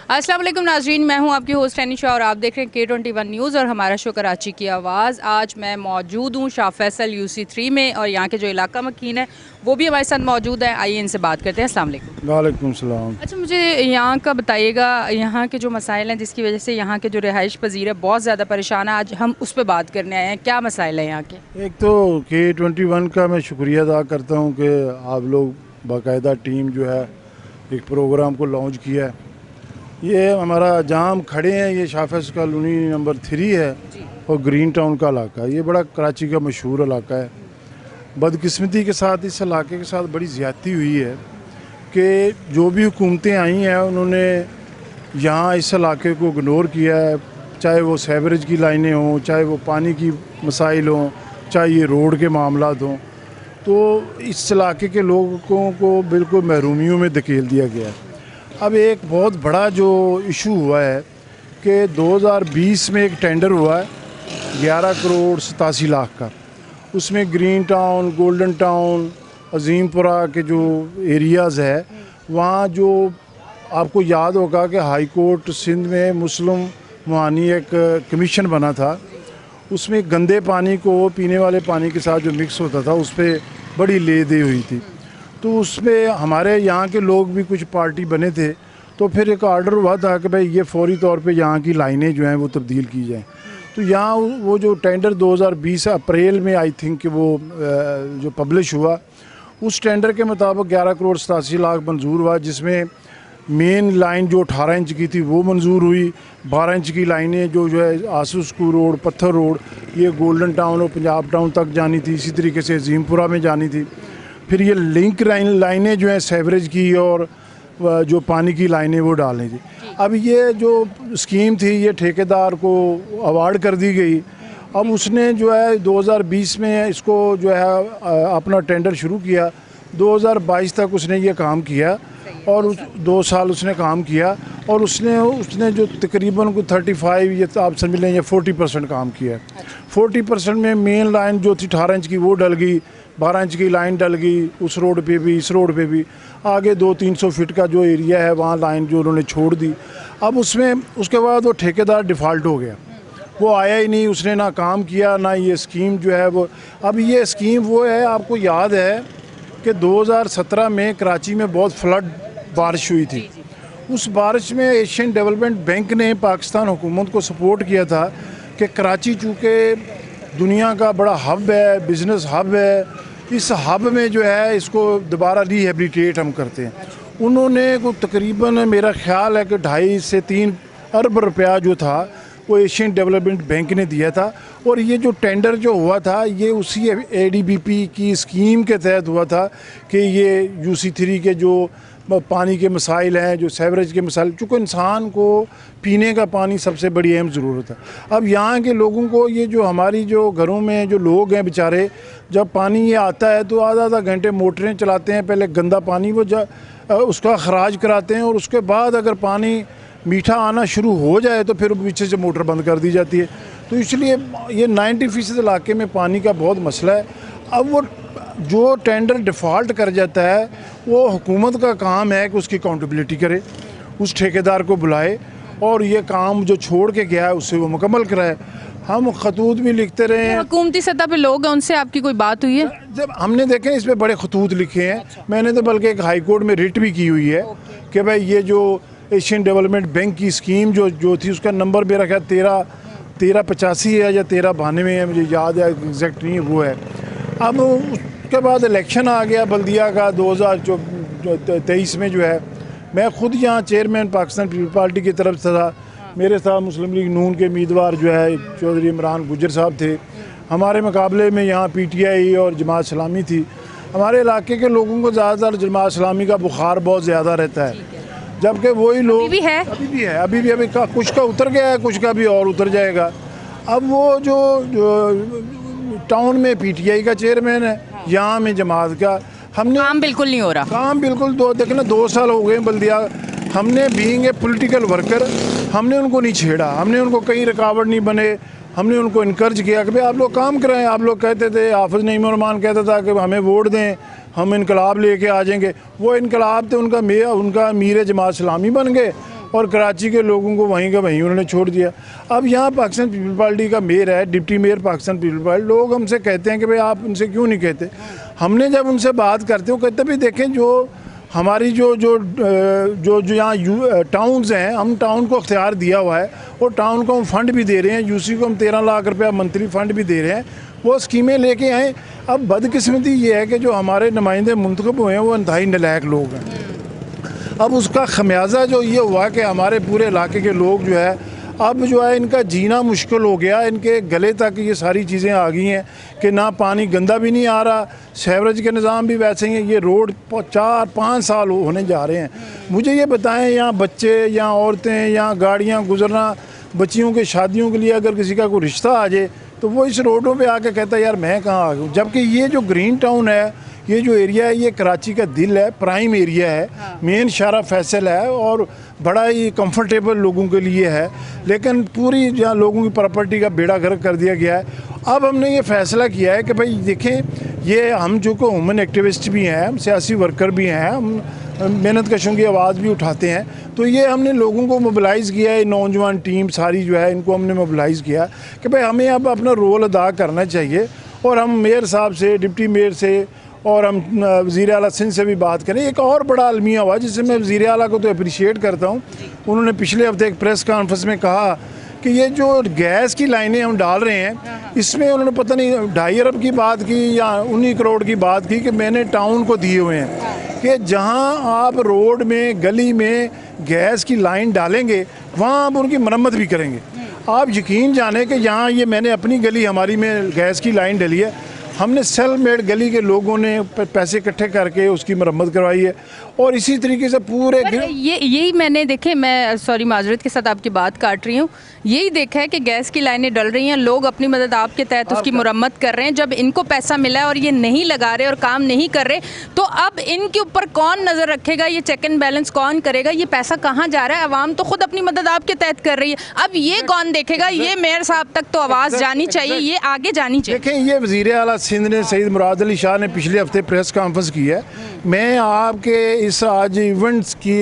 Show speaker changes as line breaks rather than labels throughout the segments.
अस्सलाम वालेकुम नाजरीन, मैं हूं आपकी होस्ट एनी शाह और आप देख रहे हैं K21 न्यूज़ और हमारा शो कराची की आवाज़। आज मैं मौजूद हूं शाह फैसल UC3 में और यहाँ के जो इलाका मकीन है वो भी हमारे साथ मौजूद है। आइए इनसे बात करते हैं। अस्सलाम वालेकुम।
वालेकुम सलाम।
अच्छा, मुझे यहाँ का बताइएगा, यहाँ के जो मसाइल हैं जिसकी वजह से यहाँ के जो रिहाइश पजीर है बहुत ज़्यादा परेशान है, आज हम उस पर बात करने आए हैं। क्या मसाइल है यहाँ के?
एक तो K21 का मैं शुक्रिया अदा करता हूँ कि आप लोग बाकायदा टीम जो है एक प्रोग्राम को लॉन्च किया है। ये हमारा जहाँ हम खड़े हैं ये शाह फैसल कॉलोनी नंबर 3 है और ग्रीन टाउन का इलाका है। ये बड़ा कराची का मशहूर इलाका है। बदकिस्मती के साथ इस इलाके के साथ बड़ी ज़्यादती हुई है कि जो भी हुकूमतें आई हैं उन्होंने यहाँ इस इलाके को इग्नोर किया है, चाहे वो सेवरेज की लाइनें हों, चाहे वो पानी की मसाइल हों, चाहे ये रोड के मामलात हों। तो इस इलाके के लोगों को बिल्कुल महरूमियों में धकेल दिया गया है। अब एक बहुत बड़ा जो इशू हुआ है कि 2020 में एक टेंडर हुआ है 11 करोड़ 87 लाख का। उसमें green town, golden town, Azimpura के जो एरियाज़ है वहाँ जो आपको याद होगा कि हाई कोर्ट सिंध में मुस्लिम मुआनी एक कमीशन बना था। उसमें गंदे पानी को पीने वाले पानी के साथ जो मिक्स होता था उस पर बड़ी ले दे हुई थी। तो उसमें हमारे यहाँ के लोग भी कुछ पार्टी बने थे, तो फिर एक ऑर्डर हुआ था कि भाई ये फौरी तौर पे यहाँ की लाइनें जो हैं वो तब्दील की जाएँ। तो यहाँ वो जो टेंडर 2020 अप्रैल में आई थिंक कि वो जो पब्लिश हुआ, उस टेंडर के मुताबिक 11 करोड़ 87 लाख मंजूर हुआ, जिसमें मेन लाइन जो 18 इंच की थी वो मंजूर हुई। 12 इंच की लाइनें जो है आसू स्कूल रोड, पत्थर रोड, ये गोल्डन टाउन और पंजाब टाउन तक जानी थी। इसी तरीके से अजीमपुरा में जानी थी। फिर ये लिंक लाइनें जो हैं सेवरेज की और जो पानी की लाइनें वो डालनी थी। अब ये जो स्कीम थी ये ठेकेदार को अवार्ड कर दी गई। अब उसने जो है 2020 में इसको जो है अपना टेंडर शुरू किया। 2022 तक उसने ये काम किया और 2 साल उसने काम किया और उसने जो तकरीबन को 35 ये आप समझ लें 40% काम किया। 40% में मेन लाइन जो थी 18 इंच की वो डल गई, 12 इंच की लाइन डल गई उस रोड पे भी, इस रोड पे भी। आगे 200-300 फीट का जो एरिया है वहाँ लाइन जो उन्होंने छोड़ दी। अब उसमें उसके बाद वो ठेकेदार डिफ़ॉल्ट हो गया, वो आया ही नहीं, उसने ना काम किया ना ये स्कीम जो है वो। अब ये स्कीम वो है, आपको याद है कि 2017 में कराची में बहुत फ्लड बारिश हुई थी। उस बारिश में एशियन डेवलपमेंट बैंक ने पाकिस्तान हुकूमत को सपोर्ट किया था कि कराची चूँकि दुनिया का बड़ा हब है, बिज़नेस हब है, इस हब में जो है इसको दोबारा रिहेबिलिटेट हम करते हैं। उन्होंने को तकरीबन मेरा ख्याल है कि 2.5 से 3 अरब रुपया जो था वो एशियन डेवलपमेंट बैंक ने दिया था। और ये जो टेंडर जो हुआ था ये उसी ADBP की स्कीम के तहत हुआ था कि ये UC3 के जो पानी के मसाइल हैं, जो सेवरेज के मसाइल, चूँकि इंसान को पीने का पानी सबसे बड़ी अहम ज़रूरत है। अब यहाँ के लोगों को ये जो हमारी जो घरों में जो लोग हैं बेचारे, जब पानी ये आता है तो आधा घंटे मोटरें चलाते हैं, पहले गंदा पानी वो उसका खराज कराते हैं और उसके बाद अगर पानी मीठा आना शुरू हो जाए तो फिर पीछे से मोटर बंद कर दी जाती है। तो इसलिए ये 90% इलाके में पानी का बहुत मसला है। अब वो जो टेंडर डिफ़ॉल्ट कर जाता है वो हुकूमत का काम है कि उसकी अकाउंटेबिलिटी करे, उस ठेकेदार को बुलाए और ये काम जो छोड़ के गया है उससे वो मुकम्मल कराए। हम खतूत भी लिखते रहे हैं।
हुकूमती सतह पे लोग हैं, उनसे आपकी कोई बात हुई है?
जब हमने देखे इस पर बड़े खतूत लिखे हैं। मैंने तो बल्कि एक हाई कोर्ट में रिट भी की हुई है कि भाई ये जो एशियन डेवलपमेंट बैंक की स्कीम जो थी उसका नंबर मेरा ख्याल 1385 है या 1392 है, मुझे याद है एग्जैक्ट नहीं वो है। अब उसके बाद इलेक्शन आ गया बल्दिया का 2023 में जो है। मैं ख़ुद यहाँ चेयरमैन पाकिस्तान पीपल्स पार्टी की तरफ से था। मेरे साथ मुस्लिम लीग नून के उम्मीदवार जो है चौधरी इमरान गुजर साहब थे। हमारे मुकाबले में यहाँ PTI और जमात इस्लामी थी। हमारे इलाके के लोगों को ज़्यादातर जमात इस्लामी का बुखार बहुत ज़्यादा रहता है, जबकि वही लोग अभी भी कुछ का उतर गया है, कुछ का भी और उतर जाएगा। अब वो जो टाउन में PTI का चेयरमैन है, यहाँ में जमात का, हमने
काम बिल्कुल नहीं हो रहा।
काम बिल्कुल देखना 2 साल हो गए बल्दिया। हमने बीइंग ए पॉलिटिकल वर्कर हमने उनको नहीं छेड़ा, हमने उनको कहीं रुकावट नहीं बने। हमने उनको इनकरेज किया कि भाई आप लोग काम कराएं। आप लोग कहते थे, हाफिज़ नईम रहमान कहता था कि हमें वोट दें, हम इनकलाब लेके आ जाएंगे। वो इनकलाब थे, उनका अमीर जमात इस्लामी बन गए और कराची के लोगों को वहीं का वहीं उन्होंने छोड़ दिया। अब यहाँ पाकिस्तान पीपल पार्टी का मेयर है, deputy mayor Pakistan people party, लोग हमसे कहते हैं कि भाई आप उनसे क्यों नहीं कहते। हमने जब उनसे बात करते हो कहते भी देखें जो हमारी जो जो जो जो यहाँ टाउन्स हैं, हम टाउन को अख्तियार दिया हुआ है और टाउन को हम फंड भी दे रहे हैं, यूसी को हम 13 लाख रुपया मंथली फंड भी दे रहे हैं, वो स्कीमें लेके आए। अब बदकिस्मती ये है कि जो हमारे नुमाइंदे मुंतखब हुए हैं वो इंतहाई नालायक लोग हैं। अब उसका खमियाजा जो ये हुआ कि हमारे पूरे इलाके के लोग जो है अब जो है इनका जीना मुश्किल हो गया, इनके गले तक ये सारी चीज़ें आ गई हैं कि ना पानी गंदा भी नहीं आ रहा, सीवरेज के निज़ाम भी वैसे ही हैं। ये रोड 4-5 साल होने जा रहे हैं। मुझे ये बताएं, यहाँ बच्चे, यहाँ औरतें, यहाँ गाड़ियाँ गुजरना, बच्चियों के शादियों के लिए अगर किसी का कोई रिश्ता आ जाए तो वो इस रोडों पे आके कहता है यार मैं कहाँ आ गया। जबकि ये जो ग्रीन टाउन है, ये जो एरिया है, ये कराची का दिल है, प्राइम एरिया है, मेन शारा फैसल है और बड़ा ही कंफर्टेबल लोगों के लिए है। लेकिन पूरी जहाँ लोगों की प्रॉपर्टी का बेड़ा गर्क कर दिया गया है। अब हमने ये फैसला किया है कि भाई देखें, ये हम जो को ह्यूमन एक्टिविस्ट भी हैं, हम सियासी वर्कर भी हैं, हम मेहनत कशों की आवाज़ भी उठाते हैं, तो ये हमने लोगों को मोबिलाइज़ किया है, नौजवान टीम सारी जो है इनको हमने मोबिलाइज़ किया कि भाई हमें अब अपना रोल अदा करना चाहिए। और हम मेयर साहब से, डिप्टी मेयर से और हम वज़ीर आला सिंध से भी बात करें। एक और बड़ा अलमिया हुआ जिससे मैं वज़ीर आला को तो अप्रिशिएट करता हूँ। उन्होंने पिछले हफ्ते एक प्रेस कॉन्फ्रेंस में कहा कि ये जो गैस की लाइनें हम डाल रहे हैं, इसमें उन्होंने पता नहीं 2.5 अरब की बात की या 19 करोड़ की बात की कि मैंने टाउन को दिए हुए हैं कि जहां आप रोड में, गली में गैस की लाइन डालेंगे वहां आप उनकी मरम्मत भी करेंगे। आप यकीन जाने कि यहाँ ये मैंने अपनी गली, हमारी में गैस की लाइन डली है, हमने सेल्फ मेड गली के लोगों ने पैसे इकट्ठे करके उसकी मरम्मत करवाई है। और इसी तरीके से पूरे
यही मैंने देखे, मैं सॉरी माजरत के साथ आपकी बात काट रही हूँ, यही देखा है कि गैस की लाइनें डल रही हैं, लोग अपनी मदद आपके तहत उसकी मुरम्मत कर रहे हैं। जब इनको पैसा मिला है और ये नहीं लगा रहे और काम नहीं कर रहे, तो अब इनके ऊपर कौन नज़र रखेगा, ये चेक एंड बैलेंस कौन करेगा, ये पैसा कहाँ जा रहा है? अवाम तो खुद अपनी मदद आपके तहत कर रही है, अब ये कौन देखेगा? ये मेयर साहब तक तो आवाज़ जानी चाहिए, ये आगे जानी चाहिए।
देखें, ये वज़ीर आला सिंध ने सईद मुराद अली शाह ने पिछले हफ्ते प्रेस कॉन्फ्रेंस की है। मैं आपके इस आज इवेंट्स की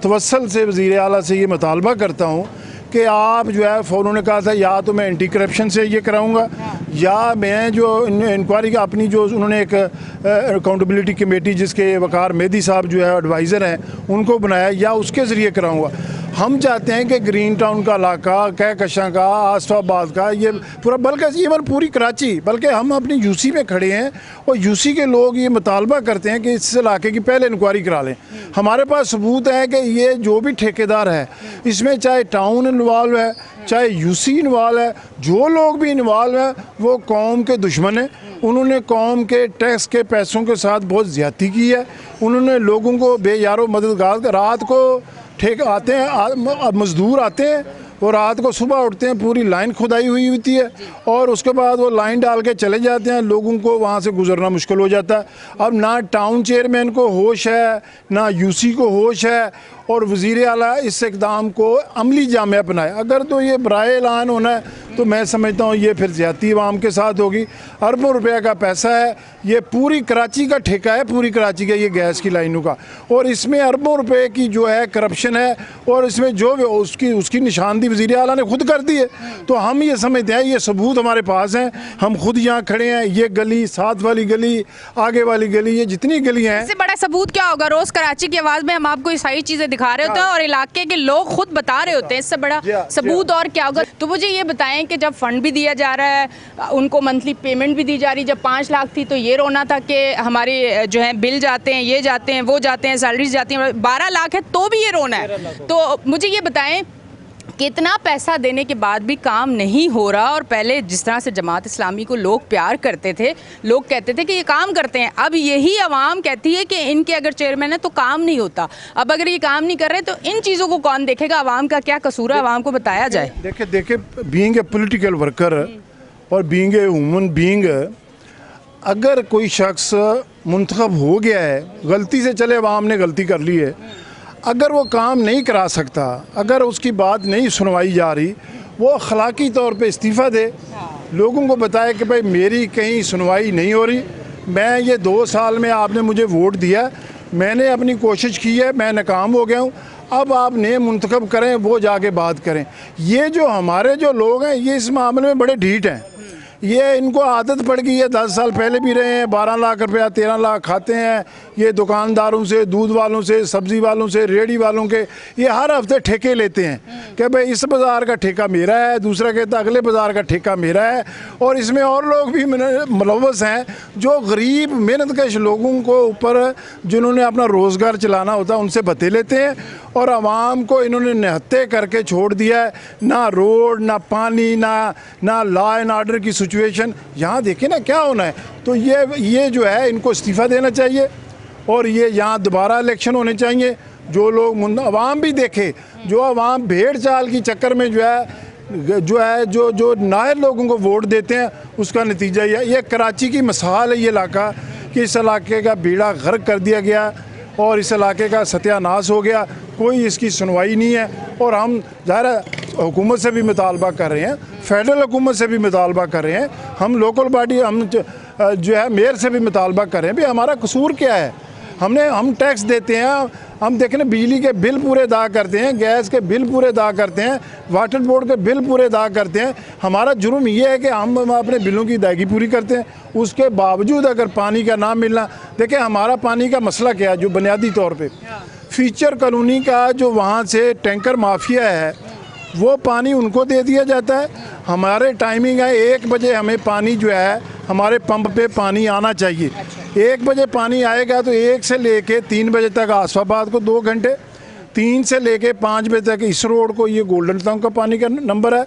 तवस्सल से वज़ीर आला से ये मुतालबा करता हूँ कि आप जो है, उन्होंने कहा था या तो मैं एंटी करप्शन से ये कराऊंगा या मैं जो इंक्वायरी का अपनी जो उन्होंने एक अकाउंटेबिलिटी कमेटी जिसके वकार मेहदी साहब जो है एडवाइज़र हैं उनको बनाया, या उसके ज़रिए कराऊंगा। हम चाहते हैं कि ग्रीन टाउन का इलाका, कहकशां का, आसफाबाद का, ये पूरा, बल्कि इवन पूरी कराची, बल्कि हम अपनी यूसी में खड़े हैं और यूसी के लोग ये मुतालबा करते हैं कि इस इलाके की पहले इंक्वायरी करा लें। हमारे पास सबूत है कि ये जो भी ठेकेदार है इसमें चाहे टाउन इन्वॉल्व है, चाहे यूसी इन्वॉल्व है, जो लोग भी इन्वॉल्व है वो कौम के दुश्मन हैं। उन्होंने कौम के टैक्स के पैसों के साथ बहुत ज़्यादती की है। उन्होंने लोगों को बेयारो मददगार, रात को ठेके आते हैं, मज़दूर आते हैं और रात को सुबह उठते हैं, पूरी लाइन खुदाई हुई होती है और उसके बाद वो लाइन डाल के चले जाते हैं, लोगों को वहाँ से गुजरना मुश्किल हो जाता है। अब ना टाउन चेयरमैन को होश है, ना यूसी को होश है, और वज़ीर आला इस इक़दाम को अमली जामे अपनाए। अगर तो ये बराए ऐलान होना है तो मैं समझता हूँ ये फिर ज़्यादती अवाम के साथ होगी। अरबों रुपए का पैसा है, ये पूरी कराची का ठेका है, पूरी कराची का ये गैस की लाइनों का, और इसमें अरबों रुपए की जो है करप्शन है और इसमें जो उसकी निशानदी वज़ीर आला ने खुद कर दी है। तो हम ये समझते हैं, ये सबूत हमारे पास हैं, हम खुद यहाँ खड़े हैं, ये गली, साथ वाली गली, आगे वाली गली, ये जितनी गलियाँ हैं।
इससे बड़ा सबूत क्या होगा? रोज़ कराची की आवाज़ में हम आपको ये सारी चीज़ें दिखा रहे होते हैं और इलाके के लोग खुद बता रहे होते हैं, इससे बड़ा सबूत और क्या होगा? तो मुझे ये बताएं कि जब फंड भी दिया जा रहा है, उनको मंथली पेमेंट भी दी जा रही, जब 5 लाख थी तो ये रोना था कि हमारे जो है बिल जाते हैं, ये जाते हैं, वो जाते हैं, सैलरीज जाती हैं, 12 लाख है तो भी ये रोना है। तो मुझे ये बताएं कितना पैसा देने के बाद भी काम नहीं हो रहा, और पहले जिस तरह से जमात इस्लामी को लोग प्यार करते थे, लोग कहते थे कि ये काम करते हैं, अब यही आवाम कहती है कि इनके अगर चेयरमैन है तो काम नहीं होता। अब अगर ये काम नहीं कर रहे तो इन चीज़ों को कौन देखेगा? आवाम का क्या कसूर है, आवाम को बताया जाए।
देखिए बीइंग ए पॉलिटिकल वर्कर और बीइंग ए ह्यूमन बीइंग, अगर कोई शख्स मुंतखब हो गया है, गलती से, चले आवाम ने गलती कर ली है, अगर वो काम नहीं करा सकता, अगर उसकी बात नहीं सुनवाई जा रही, वो अखलाकी तौर पे इस्तीफ़ा दे, लोगों को बताए कि भाई मेरी कहीं सुनवाई नहीं हो रही, मैं ये 2 साल में आपने मुझे वोट दिया, मैंने अपनी कोशिश की है, मैं नाकाम हो गया हूँ, अब आप नेम मुंतखब करें, वो जाके बात करें। ये जो हमारे जो लोग हैं ये इस मामले में बड़े ढीठ हैं। ये इनको आदत पड़ गई है, 10 साल पहले भी रहे हैं, 12 लाख रुपया 13 लाख खाते हैं ये दुकानदारों से, दूध वालों से, सब्ज़ी वालों से, रेडी वालों के। ये हर हफ्ते ठेके लेते हैं कि भाई इस बाज़ार का ठेका मेरा है, दूसरा कहता अगले बाज़ार का ठेका मेरा है। और इसमें और लोग भी मुलव्वस हैं जो गरीब मेहनतकश लोगों को ऊपर, जिन्होंने अपना रोज़गार चलाना होता है, उनसे भत्ते लेते हैं। और आवाम को इन्होंने निहत्ते करके छोड़ दिया है। ना रोड, ना पानी, ना लॉ एंड आर्डर की सिचुएशन। यहाँ देखिए ना क्या होना है। तो ये जो है इनको इस्तीफ़ा देना चाहिए और ये यहाँ दोबारा इलेक्शन होने चाहिए। जो लोग अवाम भी देखे, जो अवाम भेड़ चाल की चक्कर में जो नायर लोगों को वोट देते हैं, उसका नतीजा ये कराची की मिसाल है। ये इलाका कि इस इलाके का बेड़ा गर्क कर दिया गया और इस इलाके का सत्यानाश हो गया। कोई इसकी सुनवाई नहीं है। और हम ज़ाहिर हुकूमत से भी मुतालबा कर रहे हैं, फेडरल हुकूमत से भी मुतालबा कर रहे हैं, हम लोकल बॉडी, हम जो है मेयर से भी मुतालबा कर रहे हैं। भाई हमारा कसूर क्या है? हम टैक्स देते हैं, हम देखें ना, बिजली के बिल पूरे अदा करते हैं, गैस के बिल पूरे अदा करते हैं, वाटर बोर्ड के बिल पूरे अदा करते हैं। हमारा जुर्म ये है कि हम अपने बिलों की अदायगी पूरी करते हैं। उसके बावजूद अगर पानी का ना मिलना, देखें हमारा पानी का मसला क्या है। जो बुनियादी तौर पे फीचर कॉलोनी का जो वहाँ से टैंकर माफिया है, वो पानी उनको दे दिया जाता है। हमारे टाइमिंग है 1 बजे हमें पानी जो है हमारे पंप पे पानी आना चाहिए। 1 बजे पानी आएगा तो 1 से लेके 3 बजे तक आसफाबाद को 2 घंटे, 3 से लेके 5 बजे तक इस रोड को, ये गोल्डन टाउन का पानी का नंबर है,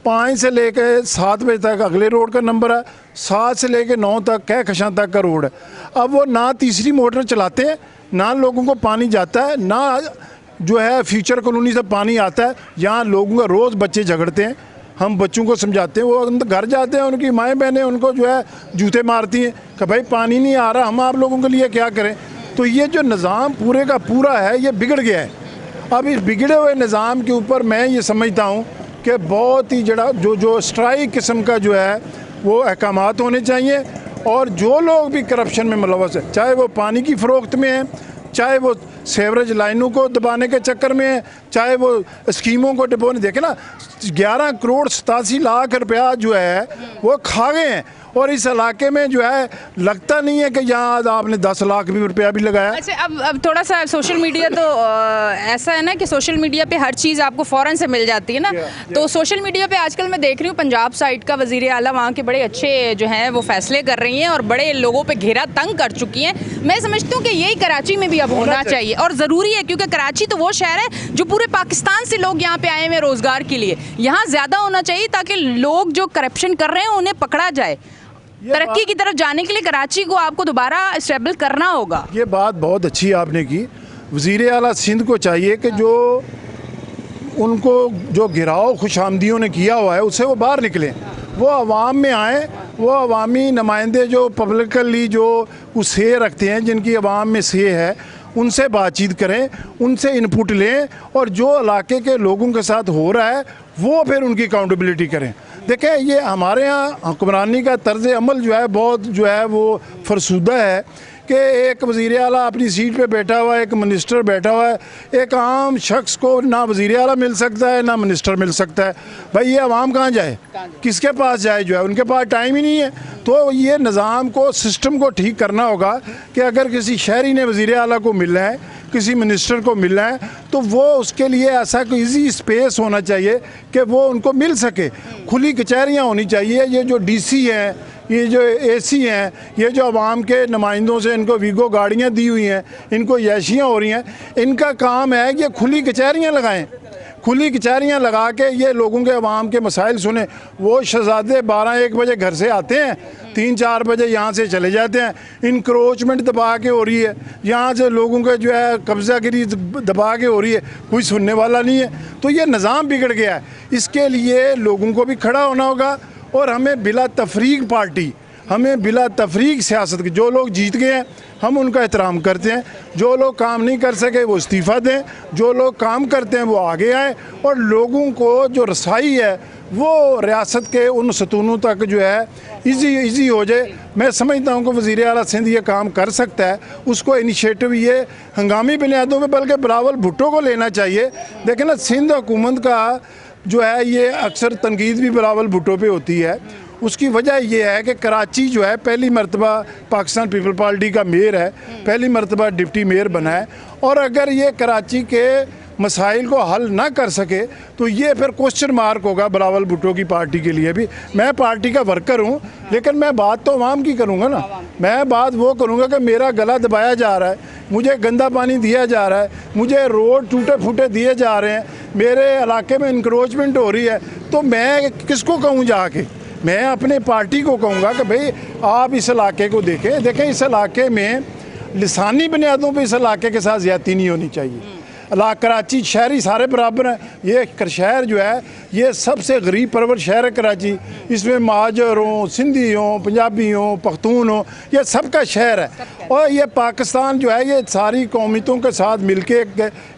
5 से लेके 7 बजे तक अगले रोड का नंबर है, 7 से लेके 9 तक कहकशां तक का रोड है। अब वो ना तीसरी मोटर चलाते हैं, ना लोगों को पानी जाता है, ना जो है फ्यूचर कॉलोनी से पानी आता है। यहाँ लोगों का रोज़ बच्चे झगड़ते हैं, हम बच्चों को समझाते हैं, वो अंदर घर जाते हैं, उनकी माएँ बहनें उनको जो है जूते मारती हैं कि भाई पानी नहीं आ रहा, हम आप लोगों के लिए क्या करें। तो ये जो निज़ाम पूरे का पूरा है ये बिगड़ गया है। अब इस बिगड़े हुए निज़ाम के ऊपर मैं ये समझता हूँ कि बहुत ही जो स्ट्राइक किस्म का जो है वो अहकामात होने चाहिए। और जो लोग भी करप्शन में मुलव्वस है, चाहे वो पानी की फ़रोख्त में है, चाहे वो सेवरेज लाइनों को दबाने के चक्कर में है, चाहे वो स्कीमों को डिपोने, देखे ना 11 करोड़ 87 लाख रुपया जो है वो खा गए हैं। और इस इलाके में जो है लगता नहीं है कि यहाँ आपने 10 लाख भी रुपया भी लगाया।
अच्छा, अब थोड़ा सा सोशल मीडिया तो ऐसा है ना कि सोशल मीडिया पे हर चीज़ आपको फ़ौरन से मिल जाती है ना। तो सोशल मीडिया पे आजकल मैं देख रही हूँ पंजाब साइड का वज़ीर आला वहाँ के बड़े अच्छे जो हैं वो फैसले कर रही हैं और बड़े लोगों पे घेरा तंग कर चुकी हैं। मैं समझती हूँ कि यही कराची में भी अब होना चाहिए और ज़रूरी है, क्योंकि कराची तो वो शहर है जो पूरे पाकिस्तान से लोग यहाँ पे आए हुए रोज़गार के लिए। यहाँ ज़्यादा होना चाहिए ताकि लोग जो करप्शन कर रहे हैं उन्हें पकड़ा जाए। तरक्की की तरफ जाने के लिए कराची को आपको दोबारा स्टेबल करना होगा।
ये बात बहुत अच्छी आपने की। वज़ीर आला सिंध को चाहिए कि जो उनको जो घिराव खुशामदियों ने किया हुआ है उससे वो बाहर निकलें, वो आवाम में आएँ, वो अवामी नुमाइंदे जो पब्लिकली जो से रखते हैं, जिनकी आवाम में से है, उनसे बातचीत करें, उनसे इनपुट लें और जो इलाके के लोगों के साथ हो रहा है वो फिर उनकी अकाउंटेबिलिटी करें। देखें ये हमारे यहाँ हुक्मरानी का तर्ज अमल जो है बहुत जो है वो फरसूदा है कि एक वज़ीर आला अपनी सीट पे बैठा हुआ है, एक मिनिस्टर बैठा हुआ है। एक आम शख्स को ना वज़ीर आला मिल सकता है ना मिनिस्टर मिल सकता है। भाई ये आवाम कहाँ जाए, किसके पास जाए, जो है उनके पास टाइम ही नहीं है। तो ये निज़ाम को, सिस्टम को ठीक करना होगा कि अगर किसी शहरी ने वज़ीर आला को मिलना है, किसी मिनिस्टर को मिलना है, तो वो उसके लिए ऐसा कोई ईजी स्पेस होना चाहिए कि वो उनको मिल सके। खुली कचहरियाँ होनी चाहिए। ये जो डीसी हैं, ये जो एसी हैं, ये जो आवाम के नुमाइंदों से इनको वीगो गाड़ियाँ दी हुई हैं, इनको यशियाँ हो रही हैं, इनका काम है कि खुली कचहरियाँ लगाएं। खुली कचहरियाँ लगा के ये लोगों के आवाम के मसाइल सुने। वो शहजादे 12-1 बजे घर से आते हैं, 3-4 बजे यहाँ से चले जाते हैं। इंक्रोचमेंट दबा के हो रही है, यहाँ से लोगों के जो है कब्ज़ागिरी दबा के हो रही है, कोई सुनने वाला नहीं है। तो ये निज़ाम बिगड़ गया है। इसके लिए लोगों को भी खड़ा होना होगा और हमें बिला तफरीक पार्टी, हमें बिला तफरीक सियासत के, जो लोग जीत गए हैं हम उनका एहतराम करते हैं, जो लोग काम नहीं कर सके वो इस्तीफ़ा दें, जो लोग काम करते हैं वो आगे आएँ और लोगों को जो रसाई है वो रियासत के उन सतूनों तक जो है इजी हो जाए। मैं समझता हूँ कि वज़ीर आला सिंध ये काम कर सकता है, उसको इनिशिएटिव ये हंगामी बुनियादों पे बल्कि बिलावल भुट्टो को लेना चाहिए। देखें ना, सिंध हुकूमत का जो है ये अक्सर तनकीद भी बिलावल भुट्टो पे होती है। उसकी वजह यह है कि कराची जो है पहली मरतबा पाकिस्तान पीपल पार्टी का मेयर है, पहली मरतबा डिप्टी मेयर बना है, और अगर ये कराची के मसाइल को हल ना कर सके तो ये फिर क्वेश्चन मार्क होगा बिलावल भुट्टो की पार्टी के लिए भी। मैं पार्टी का वर्कर हूँ, लेकिन मैं बात तो अवाम की करूँगा ना। मैं बात वो करूँगा कि मेरा गला दबाया जा रहा है, मुझे गंदा पानी दिया जा रहा है, मुझे रोड टूटे फूटे दिए जा रहे हैं, मेरे इलाके में इंक्रोचमेंट हो रही है, तो मैं किसको कहूँ जाके? मैं अपने पार्टी को कहूँगा कि भाई आप इस इलाके को देखें इस इलाके में लिसानी बुनियादों पे इस इलाके के साथ ज़्यादती नहीं होनी चाहिए। कराची शहरी सारे बराबर हैं। ये शहर जो है ये सबसे गरीब परवर शहर है कराची। इसमें महाजर हों, सिंधी हों, पंजाबी हों, पख्तून हों, ये सबका शहर है। और ये पाकिस्तान जो है ये सारी कौमियतों के साथ मिलके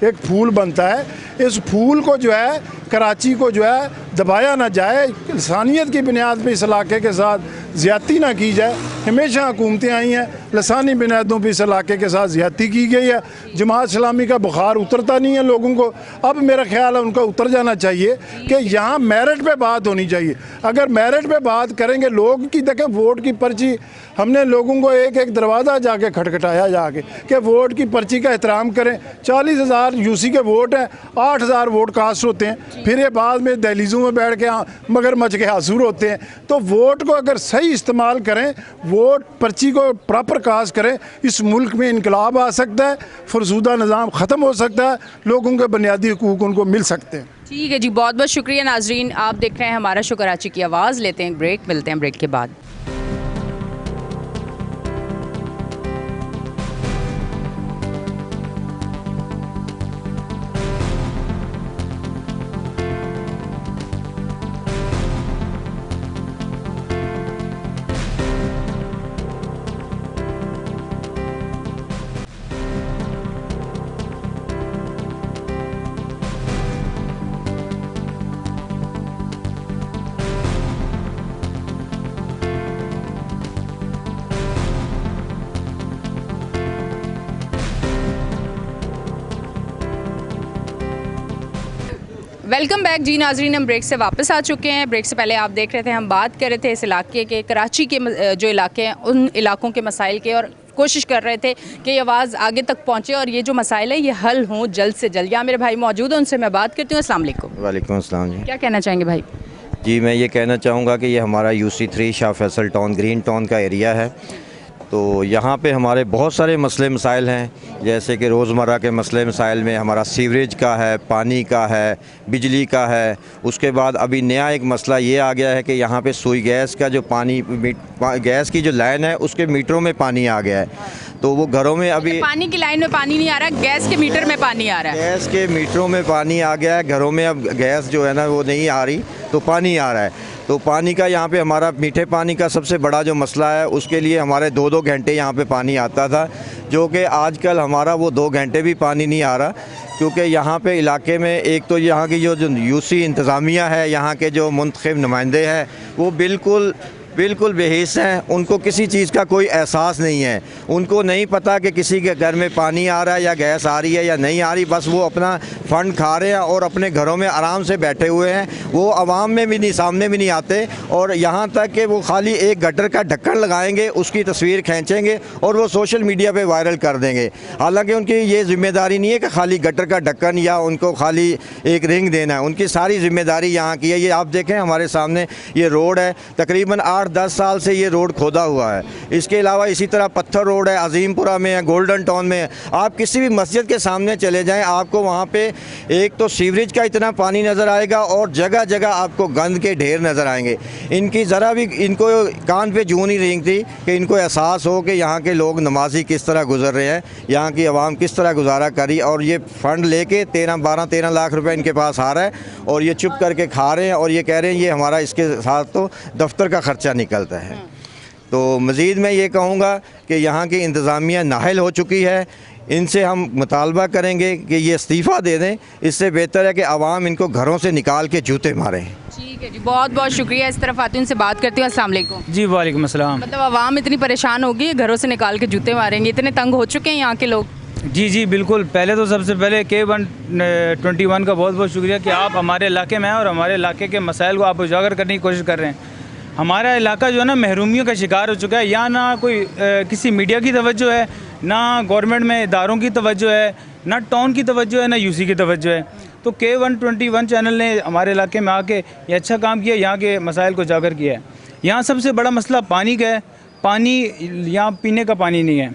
एक फूल बनता है। इस फूल को जो है कराची को जो है दबाया ना जाए, इंसानियत की बुनियाद पर इस इलाके के साथ ज़्यादती ना की जाए। हमेशा हुकूमतें आई हैं, लसानी बुनियादों पर इस इलाके के साथ ज़्यादती की गई है। जमात इस्लामी का बुखार उतरता नहीं है लोगों को, अब मेरा ख्याल है उनका उतर जाना चाहिए कि यहाँ मेरिट पे बात होनी चाहिए। अगर मेरिट पे बात करेंगे लोग की, देखें वोट की पर्ची हमने लोगों को एक एक दरवाज़ा जाके खटखटाया जाके कि वोट की पर्ची का एहतराम करें। 40,000 यूसी के वोट हैं, 8,000 वोट कास्ट होते हैं, फिर ये बाद में दहलीज़ों में बैठ के मगरमच्छ के हासूर होते हैं। तो वोट को अगर सही इस्तेमाल करें, वोट पर्ची को प्रॉपर कास्ट करें, इस मुल्क में इनकलाब आ सकता है, फरसूदा निज़ाम ख़त्म हो सकता है, लोगों के बुनियादी हकूक़ उनको मिल सकते हैं।
ठीक है जी, बहुत बहुत शुक्रिया नाजरीन। आप देख रहे हैं हमारा शो कराची की आवाज़। लेते हैं ब्रेक, मिलते हैं ब्रेक के बाद। वेलकम बैक जी नाजरीन, हम ब्रेक से वापस आ चुके हैं। ब्रेक से पहले आप देख रहे थे, हम बात कर रहे थे इस इलाके के, कराची के जो इलाके हैं उन इलाकों के मसाइल के, और कोशिश कर रहे थे कि ये आवाज़ आगे तक पहुँचे और ये जो मसाइल है ये हल हों जल्द से जल्द। यहाँ मेरे भाई मौजूद हैं, उनसे मैं बात करती हूँ। अस्सलाम वालेकुम।
वालेकुम अस्सलाम जी।
क्या कहना चाहेंगे भाई?
जी मैं ये कहना चाहूँगा कि ये हमारा UC3 Shah Faisal town green town का एरिया है। तो यहाँ पे हमारे बहुत सारे मसले मसाइल हैं, जैसे कि रोज़मर्रा के मसले मसाइल में हमारा सीवरेज का है, पानी का है, बिजली का है। उसके बाद अभी नया एक मसला ये आ गया है कि यहाँ पे सुई गैस का जो गैस की जो लाइन है उसके मीटरों में पानी आ गया है। तो वो घरों में अभी
पानी की लाइन में पानी नहीं आ रहा, गैस के मीटर में पानी आ रहा है।
गैस के मीटरों में पानी आ गया है, घरों में अब गैस जो है ना वो नहीं आ रही, तो पानी आ रहा है। तो पानी का यहाँ पे हमारा मीठे पानी का सबसे बड़ा जो मसला है, उसके लिए हमारे 2-2 घंटे यहाँ पे पानी आता था, जो कि आजकल हमारा वो 2 घंटे भी पानी नहीं आ रहा। क्योंकि यहाँ पे इलाके में एक तो यहाँ की जो UC इंतज़ामिया है, यहाँ के जो मुंतखब नुमाइंदे हैं वो बिल्कुल बेहिस हैं। उनको किसी चीज़ का कोई एहसास नहीं है। उनको नहीं पता कि किसी के घर में पानी आ रहा है या गैस आ रही है या नहीं आ रही, बस वो अपना फ़ंड खा रहे हैं और अपने घरों में आराम से बैठे हुए हैं। वो आवाम में भी नहीं, सामने भी नहीं आते, और यहाँ तक कि वो खाली एक गटर का ढक्कन लगाएंगे, उसकी तस्वीर खींचेंगे और वो सोशल मीडिया पे वायरल कर देंगे। हालांकि उनकी ये ज़िम्मेदारी नहीं है कि खाली गटर का ढक्कन या उनको खाली एक रिंग देना है। उनकी सारी ज़िम्मेदारी यहाँ की है। ये आप देखें हमारे सामने ये रोड है, तकरीबन 8-10 साल से ये रोड खोदा हुआ है। इसके अलावा इसी तरह पत्थर रोड है, अजीमपुरा में है, गोल्डन टाउन में है। आप किसी भी मस्जिद के सामने चले जाएं, आपको वहाँ पे एक तो सीवरेज का इतना पानी नज़र आएगा और जगह जगह आपको गंद के ढेर नज़र आएंगे। इनकी ज़रा भी इनको कान पे जूं नहीं रेंगती कि इनको एहसास हो कि यहाँ के लोग नमाजी किस तरह गुजर रहे हैं, यहाँ की आवाम किस तरह गुजारा करी। और ये फ़ंड लेके 12-13 लाख रुपए इनके पास आ रहा है और ये चुप करके खा रहे हैं और ये कह रहे हैं ये हमारा इसके साथ तो दफ्तर का ख़र्चा निकलता है। तो मज़ीद मैं ये कहूँगा कि यहाँ की इंतज़ामिया नाहल हो चुकी है, इनसे हम मुतालबा करेंगे कि ये इस्तीफ़ा दे दें। इससे बेहतर है कि आवाम इनको घरों से निकाल के जूते मारें।
ठीक है जी, बहुत बहुत शुक्रिया। इस तरफ आती हूँ, उनसे बात करती हूँ। अस्सलाम वालेकुम
जी वालेकुम अस्सलाम।
मतलब आवाम इतनी परेशान होगी, घरों से निकाल के जूते मारेंगे, इतने तंग हो चुके हैं यहाँ के लोग।
जी जी बिल्कुल। पहले तो सबसे पहले K121 का बहुत बहुत शुक्रिया कि आप हमारे इलाके में हैं और हमारे इलाके के मसाइल को आप उजागर करने की कोशिश कर रहे हैं। हमारा इलाका जो है ना महरूमियों का शिकार हो चुका है। यहाँ ना कोई किसी मीडिया की तवज्जो है, ना गवर्नमेंट में इदारों की तवज्जो है, ना टाउन की तवज्जो है, ना यूसी की तवज्जो है। तो K121 चैनल ने हमारे इलाके में आके ये अच्छा काम किया, यहाँ के मसाइल को उजागर किया है। यहाँ सबसे बड़ा मसला पानी का है। पानी यहाँ पीने का पानी नहीं है।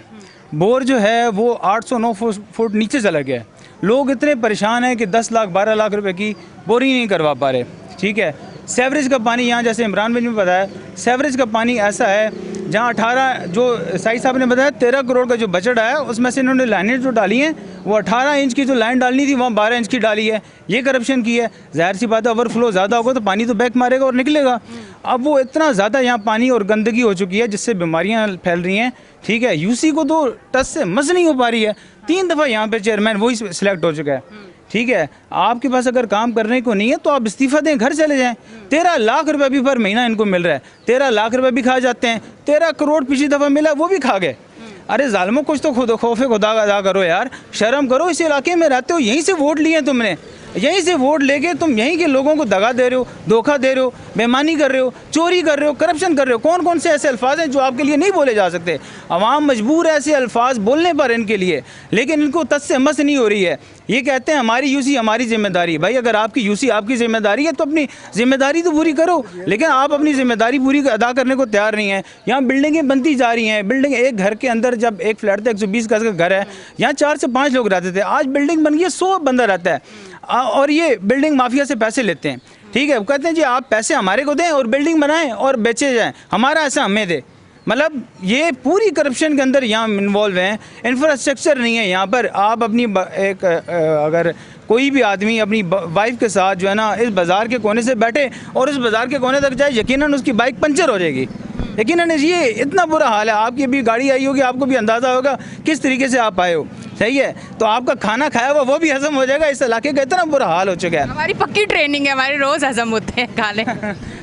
बोर जो है वो 809 फुट नीचे चला गया है। लोग इतने परेशान हैं कि 10 लाख 12 लाख रुपए की बोरिंग नहीं करवा पा रहे। ठीक है, सेवरेज का पानी यहाँ, जैसे इमरान भाई ने बताया, सेवरेज का पानी ऐसा है जहाँ 18 जो साई साहब ने बताया 13 करोड़ का जो बजट आया उसमें से इन्होंने लाइनें जो डाली हैं वो 18 इंच की जो लाइन डालनी थी वहाँ 12 इंच की डाली है। ये करप्शन की है। ज़ाहिर सी बात है, ओवरफ्लो ज़्यादा होगा तो पानी तो बैक मारेगा और निकलेगा। अब वो इतना ज़्यादा यहाँ पानी और गंदगी हो चुकी है जिससे बीमारियाँ फैल रही हैं। ठीक है, यूसी को तो टच से मस नहीं हो पा रही है। 3 दफ़ा यहाँ पे चेयरमैन वही सिलेक्ट हो चुका है। ठीक है, आपके पास अगर काम करने को नहीं है तो आप इस्तीफ़ा दें, घर चले जाएं। 13 लाख रुपए भी पर महीना इनको मिल रहा है। 13 लाख रुपए भी खा जाते हैं। 13 करोड़ पिछली दफ़ा मिला वो भी खा गए। अरे जालिमों, कुछ तो खुद खौफे खुदा अदा करो यार, शर्म करो। इस इलाके में रहते हो, यहीं से वोट लिए तुमने, यहीं से वोट लेके तुम यहीं के लोगों को दगा दे रहे हो, धोखा दे रहे हो, बेईमानी कर रहे हो, चोरी कर रहे हो, करप्शन कर रहे हो। कौन कौन से ऐसे अल्फाज हैं जो आपके लिए नहीं बोले जा सकते? आवाम मजबूर है ऐसे अल्फाज बोलने पर इनके लिए, लेकिन इनको तस से मस नहीं हो रही है। ये कहते हैं हमारी यूसी हमारी जिम्मेदारी। भाई अगर आपकी यूसी आपकी जिम्मेदारी है तो अपनी जिम्मेदारी तो पूरी करो, लेकिन आप अपनी जिम्मेदारी पूरी अदा करने को तैयार नहीं है। यहाँ बिल्डिंगें बनती जा रही हैं। बिल्डिंग, एक घर के अंदर जब एक फ्लैट था 120 गज का घर है, यहाँ 4 से 5 लोग रहते थे। आज बिल्डिंग बन गई है, 100 बंदा रहता है। और ये बिल्डिंग माफिया से पैसे लेते हैं। ठीक है, वो कहते हैं जी आप पैसे हमारे को दें और बिल्डिंग बनाएं और बेचे जाएं, हमारा ऐसा हमें दे। मतलब ये पूरी करप्शन के अंदर यहाँ इन्वॉल्व हैं। इंफ्रास्ट्रक्चर नहीं है यहाँ पर। आप अपनी एक अगर कोई भी आदमी अपनी वाइफ के साथ जो है ना इस बाज़ार के कोने से बैठे और इस बाज़ार के कोने तक जाए, यकीनन उसकी बाइक पंचर हो जाएगी। यकीनन ये इतना बुरा हाल है। आपकी अभी गाड़ी आई होगी, आपको भी अंदाज़ा होगा किस तरीके से आप आए हो। सही है, तो आपका खाना खाया हुआ वो भी हजम हो जाएगा। इस इलाके का इतना बुरा हाल हो चुका है।
हमारी पक्की ट्रेनिंग है, हमारे रोज़ हजम होते हैं खाने।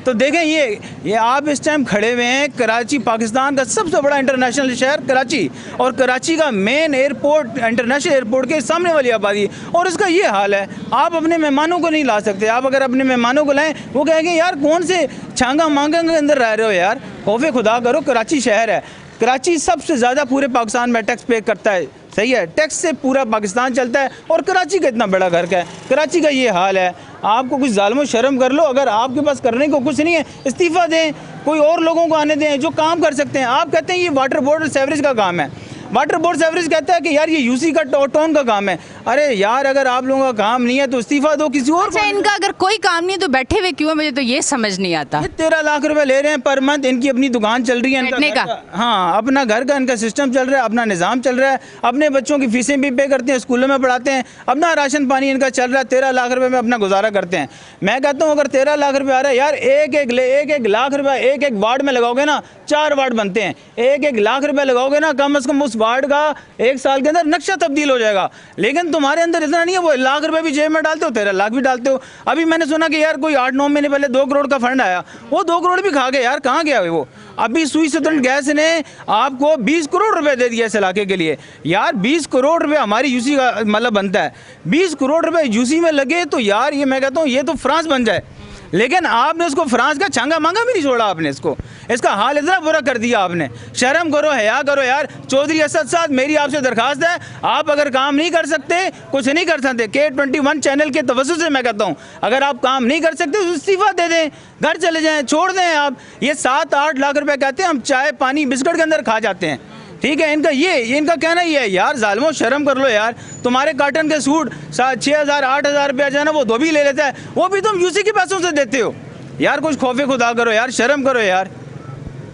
तो देखें, ये आप इस टाइम खड़े हुए हैं कराची, पाकिस्तान का सबसे बड़ा इंटरनेशनल शहर कराची, और कराची का मेन एयरपोर्ट, इंटरनेशनल एयरपोर्ट के सामने वाली आबादी, और इसका ये हाल है। आप अपने मेहमानों को नहीं ला सकते। आप अगर अपने मेहमानों को लाएं, वो कहेंगे यार कौन से छांगा मांगा के अंदर रह रहे हो यार, खौफे खुदा करो। कराची शहर है। कराची सबसे ज़्यादा पूरे पाकिस्तान में टैक्स पे करता है। सही है, टैक्स से पूरा पाकिस्तान चलता है, और कराची का इतना बड़ा घर का है। कराची का ये हाल है। आपको कुछ ज़ालिमों शर्म कर लो। अगर आपके पास करने को कुछ नहीं है, इस्तीफ़ा दें, कोई और लोगों को आने दें जो काम कर सकते हैं। आप कहते हैं ये वाटर बोर्ड और सेवरेज का काम है। वाटर बोर्ड सेवरेज कहता है कि यार ये यूसी का टाउन का काम है। अरे यार, अगर आप लोगों का काम नहीं है तो इस्तीफा दो किसी और को।
इनका अगर कोई काम नहीं है तो बैठे हुए क्यों है, मुझे तो ये समझ नहीं आता।
13 लाख रुपए ले रहे हैं पर मंथ। इनकी अपनी दुकान चल रही है,
बैठने का।
हाँ, अपना घर का इनका सिस्टम चल रहा है, अपना निज़ाम चल रहा है, अपने बच्चों की फीसें भी पे करते हैं, स्कूलों में पढ़ाते हैं, अपना राशन पानी इनका चल रहा है। 13 लाख रुपए में अपना गुजारा करते हैं। मैं कहता हूँ अगर 13 लाख रुपए आ रहा है यार, एक लाख रुपए एक वार्ड में लगाओगे ना, 4 वार्ड बनते हैं। एक लाख रुपए लगाओगे ना, कम से कम उस वार्ड का 1 साल के अंदर नक्शा तब्दील हो जाएगा। लेकिन तुम्हारे अंदर इतना नहीं है। वो लाख रुपए भी जेब में डालते हो, 13 लाख भी डालते हो। अभी मैंने सुना कि यार कोई 8-9 महीने पहले 2 करोड़ का फंड आया, वो 2 करोड़ भी खा गए यार। कहाँ गया वो? अभी सुई सुदन गैस ने आपको 20 करोड़ रुपए दे दिया इस इलाके के लिए। यार 20 करोड़ रुपए हमारी यूसी का मतलब बनता है। 20 करोड़ रुपए यूसी में लगे तो यार ये मैं कहता हूँ ये तो फ्रांस बन जाए। लेकिन आपने उसको फ्रांस का छांगा मांगा भी नहीं छोड़ा। आपने इसका हाल इतना बुरा कर दिया आपने। शर्म करो, हया करो यार। चौधरी असद साहब, मेरी आपसे दरखास्त है, आप अगर काम नहीं कर सकते, कुछ नहीं कर सकते, K21 चैनल के तवज्जुह से मैं कहता हूँ, अगर आप काम नहीं कर सकते तो इस्तीफा दे दें, घर चले जाएं, छोड़ दें। आप ये 7-8 लाख रुपए कहते हैं हम चाय पानी बिस्कुट के अंदर खा जाते हैं। ठीक है, इनका कहना ये है यार, जालिमों शर्म कर लो यार। तुम्हारे कॉटन के सूट 6,000-8,000 रुपया जो है ना वो धोबी ले लेता है, वो भी तुम यूसी के पैसों से देते हो यार। कुछ खौफे खुदा करो यार, शर्म करो यार।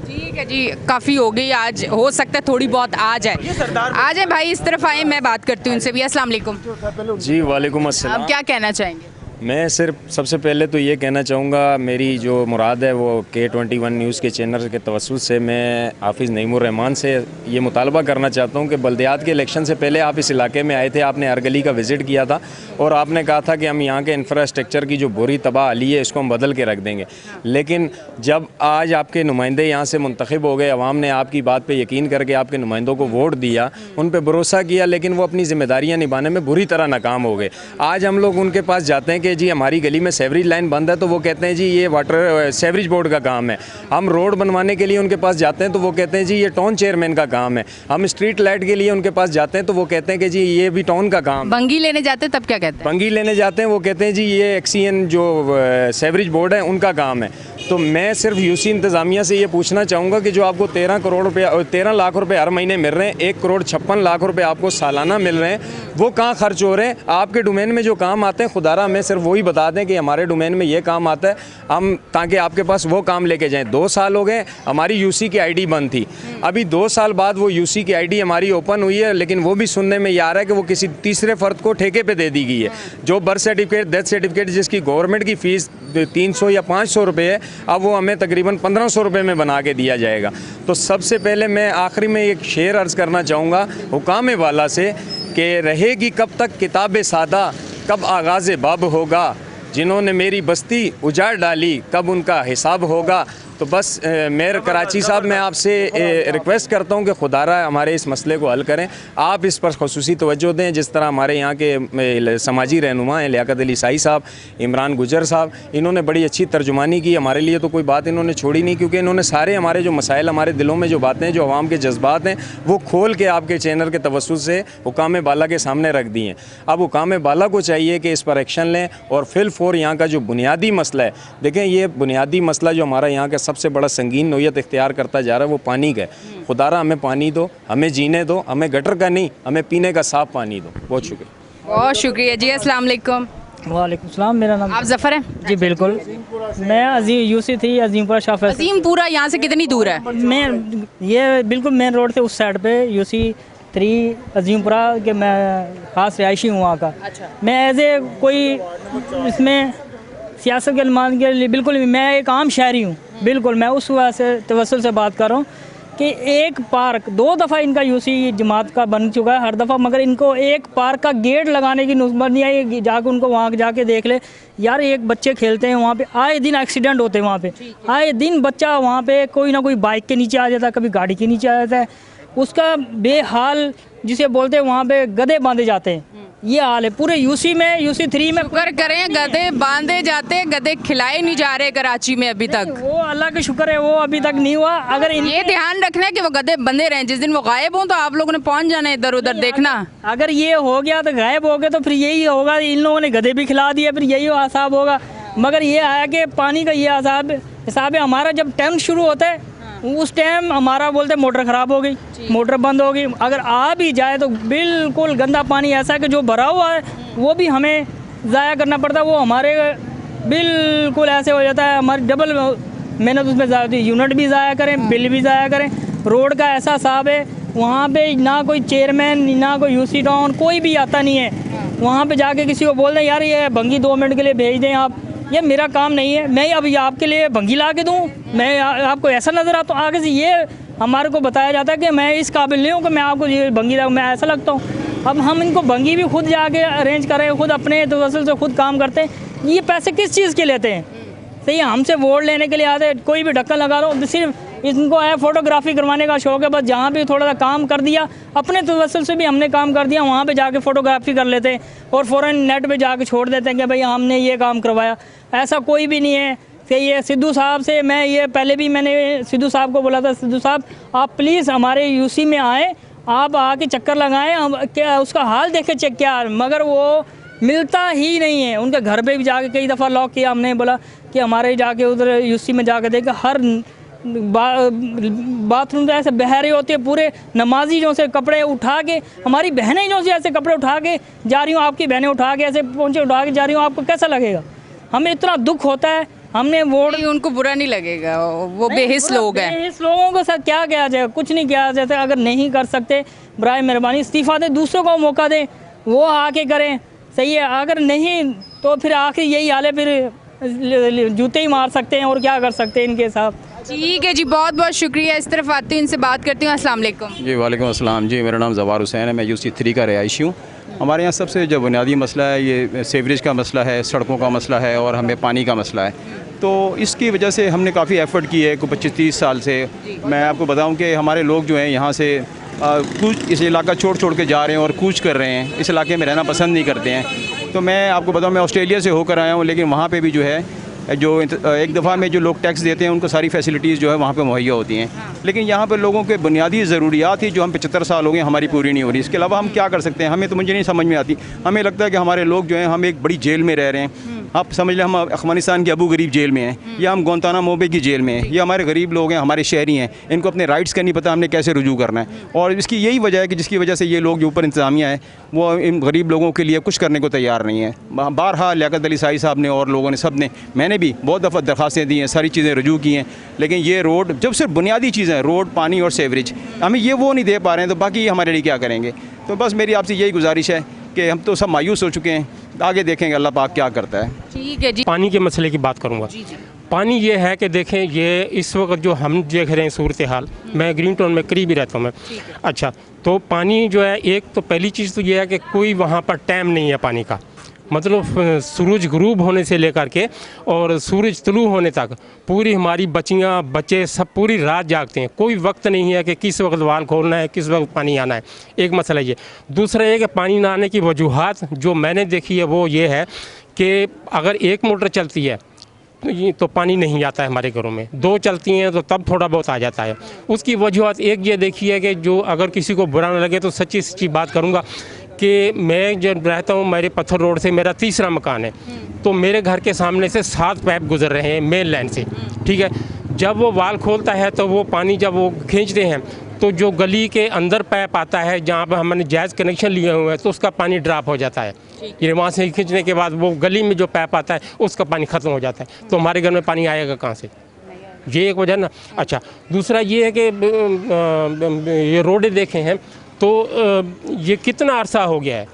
ठीक है जी, काफ़ी हो गई आज। हो सकता है थोड़ी बहुत आ जाए। आ जाए भाई, इस तरफ आए, मैं बात करती हूँ उनसे भी। अस्सलाम वालेकुम
जी वालेकुम अस्सलाम।
आप क्या कहना चाहेंगे?
मैं सिर्फ सबसे पहले तो ये कहना चाहूँगा, मेरी जो मुराद है वो K21 न्यूज़ के चैनल के तवस्सुल से मैं हाफिज़ नईमुर रहमान से ये मुतालबा करना चाहता हूँ कि बल्दियात के इलेक्शन से पहले आप इस इलाके में आए थे, आपने हर गली का विज़िट किया था और आपने कहा था कि हम यहाँ के इंफ्रास्ट्रक्चर की जो बुरी तबाह हाली है इसको हम बदल के रख देंगे। लेकिन जब आज आपके नुमाइंदे यहाँ से मुंतखब हो गए, अवाम ने आपकी बात पर यकीन करके आपके नुमाइंदों को वोट दिया, उन पर भरोसा किया, लेकिन वो अपनी ज़िम्मेदारियाँ निभाने में बुरी तरह नाकाम हो गए। आज हम लोग उनके पास जाते हैं कि जी हमारी गली में सेवरेज लाइन बंद है, तो वो कहते हैं जी ये वाटर सेवरेज बोर्ड का काम है। हम रोड बनवाने के लिए उनके पास जाते हैं तो वो कहते हैं जी ये टाउन चेयरमैन का काम है। हम स्ट्रीट लाइट के लिए उनके पास जाते हैं तो वो कहते हैं कि जी ये भी टाउन का काम।
बंगी लेने जाते हैं तब क्या कहते हैं?
बंगी लेने जाते हैं वो कहते हैं जी ये एक्सीएन जो सेवरेज बोर्ड है उनका काम है। तो मैं सिर्फ यूसी इंतज़ामिया से ये पूछना चाहूँगा कि जो आपको 13 लाख रुपए हर महीने मिल रहे हैं, 1,56,00,000 रुपए आपको सालाना मिल रहे हैं, वो कहाँ खर्च हो रहे हैं? आपके डोमेन में जो काम आते हैं खुदारा हमें सिर्फ वही बता दें कि हमारे डोमेन में ये काम आता है, हम ताकि आपके पास वो काम लेके जाएं। 2 साल हो गए हमारी यूसी की आईडी बंद थी, अभी 2 साल बाद वो यूसी की आईडी हमारी ओपन हुई है, लेकिन वो भी सुनने में ये आ रहा है कि वो किसी तीसरे फ़र्द को ठेके पे दे दी गई है। जो बर्थ सर्टिफिकेट, डेथ सर्टिफिकेट जिसकी गवर्नमेंट की फ़ीस 300 या 500 रुपये है, अब वो हमें तकरीबन 1500 रुपये में बना के दिया जाएगा। तो सबसे पहले मैं आखिरी में एक शेर अर्ज़ करना चाहूँगा हुकाम वाला से कि रहेगी कब तक किताब सादा, कब आगाज़ बाब होगा, जिन्होंने मेरी बस्ती उजाड़ डाली, कब उनका हिसाब होगा। तो बस मेयर कराची साहब, मैं आपसे रिक्वेस्ट करता हूं कि खुदारा हमारे इस मसले को हल करें, आप इस पर खुसूसी तवज्जो दें। जिस तरह हमारे यहाँ के समाजी रहनुमा हैं लियाकत अली साई साहब, इमरान गुजर साहब, इन्होंने बड़ी अच्छी तर्जुमानी की हमारे लिए, तो कोई बात इन्होंने छोड़ी नहीं, क्योंकि इन्होंने सारे हमारे जो मसाइल, हमारे दिलों में जो बातें, जो अवाम के जज्बात हैं, वो खोल के आपके चैनल के तवस्सुल से हुकाम बाला के सामने रख दी हैं। अब हुकाम बाला को चाहिए कि इस पर एक्शन लें और फिलफौर यहाँ का जो बुनियादी मसला है, देखें ये बुनियादी मसला जो हमारा यहाँ का सबसे बड़ा संगीन नोयत इख्तियार करता जा रहा है वो पानी का है। खुदारा हमें पानी दो, हमें जीने दो, हमें गटर का नहीं, हमें पीने का साफ पानी दो। बहुत शुक्रिया।
बहुत शुक्रिया जी। अस्सलाम वालेकुम।
वालेकुम सलाम। मेरा नाम
आप जफ़र हैं?
जी बिल्कुल, मैं यूसी थी अजीमपुरा शाफैसल।
अजीमपुरा यहाँ से कितनी दूर है?
मैं ये बिल्कुल मेन रोड से उस साइड पे यूसी 3 अजीमपुरा के मैं ख़ास रिहायशी हूँ वहाँ का।
अच्छा।
मैं एज ए कोई इसमें सियासत के अलमान के लिए बिल्कुल मैं एक आम शहरी हूँ, बिल्कुल मैं उस वजह से तवस्सुल से बात कर रहा हूँ कि एक पार्क 2 दफ़ा इनका यूसी जमात का बन चुका है हर दफ़ा, मगर इनको एक पार्क का गेट लगाने की नौबत नहीं आई। जाकर उनको वहाँ जाके देख ले यार, एक बच्चे खेलते हैं वहाँ पे, आए दिन एक्सीडेंट होते हैं वहाँ पे, आए दिन बच्चा वहाँ पे कोई ना कोई बाइक के नीचे आ जाता है, कभी गाड़ी के नीचे आ जाता है, उसका बेहाल जिसे बोलते हैं वहाँ पे गधे बांधे जाते हैं। ये हाल है पूरे यूसी में, यूसी 3 में।
शुक्र करें गधे बांधे जाते, गधे खिलाए नहीं जा रहे कराची में अभी तक।
वो अल्लाह का शुक्र है, वो अभी तक नहीं हुआ। अगर
ये ध्यान रखना है कि वो गधे बंधे रहें, जिस दिन वो गायब हों तो आप लोगों ने पहुंच जाना है इधर उधर देखना।
अगर ये हो गया तो गायब हो गए तो फिर यही होगा, इन लोगों ने गधे भी खिला दिए, फिर यही हिसाब होगा। मगर ये आया कि पानी का ये हिसाब है। हमारा जब टाइम शुरू होता है उस टाइम हमारा बोलते मोटर ख़राब हो गई, मोटर बंद हो गई। अगर आ भी जाए तो बिल्कुल गंदा पानी ऐसा है कि जो भरा हुआ है वो भी हमें ज़ाया करना पड़ता है, वो हमारे बिल्कुल ऐसे हो जाता है, हमारी डबल मेहनत उसमें ज़्यादा होती है। यूनिट भी ज़ाया करें, बिल भी ज़ाया करें। रोड का ऐसा हिसाब है वहाँ पे ना कोई चेयरमैन ना कोई यूसी टाउन कोई भी आता नहीं है। वहाँ पे जाके किसी को बोल दें यार ये भंगी 2 मिनट के लिए भेज दें आप, ये मेरा काम नहीं है, मैं अभी आपके लिए भंगी ला के दूँ, मैं आपको ऐसा नज़र आता हूँ। आगे से ये हमारे को बताया जाता है कि मैं इस काबिल नहीं हूँ कि मैं आपको ये भंगी लाऊँ, मैं ऐसा लगता हूँ। अब हम इनको भंगी भी खुद जाके अरेंज करें, खुद अपने तवस्सुल से खुद काम करते हैं। ये पैसे किस चीज़ के लेते हैं? सही है, हमसे वोट लेने के लिए आते हैं, कोई भी ढक्कन लगा लो, सिर्फ इनको है फोटोग्राफी करवाने का शौक है बस। जहाँ भी थोड़ा सा काम कर दिया, अपने तवस्सुल से भी हमने काम कर दिया, वहाँ पे जाके फ़ोटोग्राफी कर लेते हैं और फ़ौरन नेट पे जाके छोड़ देते हैं कि भाई हमने ये काम करवाया। ऐसा कोई भी नहीं है। कि ये सिद्धू साहब से मैं ये पहले भी मैंने सिद्धू साहब को बोला था, सिद्धू साहब आप प्लीज़ हमारे यूसी में आएँ, आप आके चक्कर लगाएं, हम क्या उसका हाल देखें चेक क्या, मगर वो मिलता ही नहीं है। उनके घर पे भी जाके कई दफ़ा लॉक किया, हमने बोला कि हमारे जाके उधर यूसी में जाके देखे, हर बाथरूम तो ऐसे बहरे होते हैं, पूरे नमाजी जो से कपड़े उठा के, हमारी बहनें जो से ऐसे कपड़े उठा के जा रही हूँ, आपकी बहनें उठा के ऐसे पहुँचे उठा के जा रही हूँ, आपको कैसा लगेगा? हमें इतना दुख होता है। हमने वोट,
उनको बुरा नहीं लगेगा, वो बेहिस लोग हैं।
बेहिस लोगों को सर क्या किया जाए, कुछ नहीं किया जाता। अगर नहीं कर सकते बराए मेहरबानी इस्तीफ़ा दें, दूसरों को मौका दें, वो आके करें। सही है, अगर नहीं तो फिर आखिर यही हाल है, फिर जूते ही मार सकते हैं और क्या कर सकते हैं इनके साथ।
ठीक है जी, बहुत बहुत शुक्रिया। इस तरफ आती हूँ, इनसे बात करती हूँ। अस्सलाम वालेकुम।
जी वालेकुम अस्सलाम जी, मेरा नाम ज़वार हुसैन है, मैं यूसी 3 का रहायशी हूँ। हमारे यहाँ सबसे जो बुनियादी मसला है ये सीवरेज का मसला है, सड़कों का मसला है और हमें पानी का मसला है। तो इसकी वजह से हमने काफ़ी एफ़र्ट की है 25-30 साल से। मैं आपको बताऊँ कि हमारे लोग जो हैं यहाँ से कूच इस इलाका छोड़ के जा रहे हैं और कूच कर रहे हैं, इस इलाके में रहना पसंद नहीं करते हैं। तो मैं आपको बताऊँ, मैं ऑस्ट्रेलिया से होकर आया हूँ, लेकिन वहाँ पे भी जो है जो एक दफ़ा में जो लोग टैक्स देते हैं उनको सारी फैसिलिटीज़ जो है वहाँ पे मुहैया होती हैं, लेकिन यहाँ पर लोगों के बुनियादी ज़रूरियात ही जो हम 75 साल हो गए हमारी पूरी नहीं हो रही। इसके अलावा हम क्या कर सकते हैं, हमें तो मुझे नहीं समझ में आती। हमें लगता है कि हमारे लोग जो हैं हम एक बड़ी जेल में रह रहे हैं। आप समझ लें हम अफ़गानिस्तान के अबू गरीब जेल में हैं या हम गुआंतानामो बे की जेल में हैं। ये हमारे गरीब लोग हैं, हमारे शहरी हैं, इनको अपने राइट्स का नहीं पता हमने कैसे रुजू करना है। और इसकी यही वजह है कि जिसकी वजह से ये लोग जो ऊपर इंतज़ामिया है वो इन गरीब लोगों के लिए कुछ करने को तैयार नहीं है। बारहा लियाकत अली साई साहब ने और लोगों ने सब ने, मैंने भी बहुत दफ़ा दरख्वास्तें दी हैं, सारी चीज़ें रुजू की हैं, लेकिन ये रोड जब सिर्फ बुनियादी चीज़ें रोड, पानी और सीवरेज हमें ये वो नहीं दे पा रहे हैं, तो बाकी हमारे लिए क्या करेंगे। तो बस मेरी आपसे यही गुजारिश है कि हम तो सब मायूस हो चुके हैं, आगे देखेंगे अल्लाह पाक क्या करता है।
ठीक है जी।
पानी के मसले की बात करूंगा। पानी ये है कि देखें, ये इस वक्त जो हम देख रहे हैं सूरत हाल, मैं ग्रीन टाउन में करीब ही रहता हूँ मैं। अच्छा, तो पानी जो है, एक तो पहली चीज़ तो ये है कि कोई वहाँ पर टाइम नहीं है पानी का। मतलब सूरज गुरूब होने से लेकर के और सूरज तुलू होने तक पूरी हमारी बच्चियाँ बच्चे सब पूरी रात जागते हैं। कोई वक्त नहीं है कि किस वक्त वाल खोलना है, किस वक्त पानी आना है। एक मसला ये। दूसरा ये कि पानी ना आने की वजूहात जो मैंने देखी है वो ये है कि अगर एक मोटर चलती है तो पानी नहीं आता है हमारे घरों में, 2 चलती हैं तो तब थोड़ा बहुत आ जाता है। उसकी वजूहत एक ये देखी है कि जो अगर किसी को बुरा न लगे तो सच्ची सच्ची बात करूँगा कि मैं जब रहता हूँ, मेरे पत्थर रोड से मेरा 3रा मकान है, तो मेरे घर के सामने से 7 पाइप गुजर रहे हैं मेन लाइन से। ठीक है, जब वो वाल खोलता है तो वो पानी जब वो खींचते हैं तो जो गली के अंदर पाइप आता है जहाँ पर हमने जायज़ कनेक्शन लिए हुए हैं तो उसका पानी ड्रॉप हो जाता है। ये वहाँ से खींचने के बाद वो गली में जो पाइप आता है उसका पानी ख़त्म हो जाता है। तो हमारे घर में पानी आएगा कहाँ से? ये एक वजह ना। अच्छा, दूसरा ये है कि ये रोडें देखे हैं तो ये कितना अरसा हो गया है।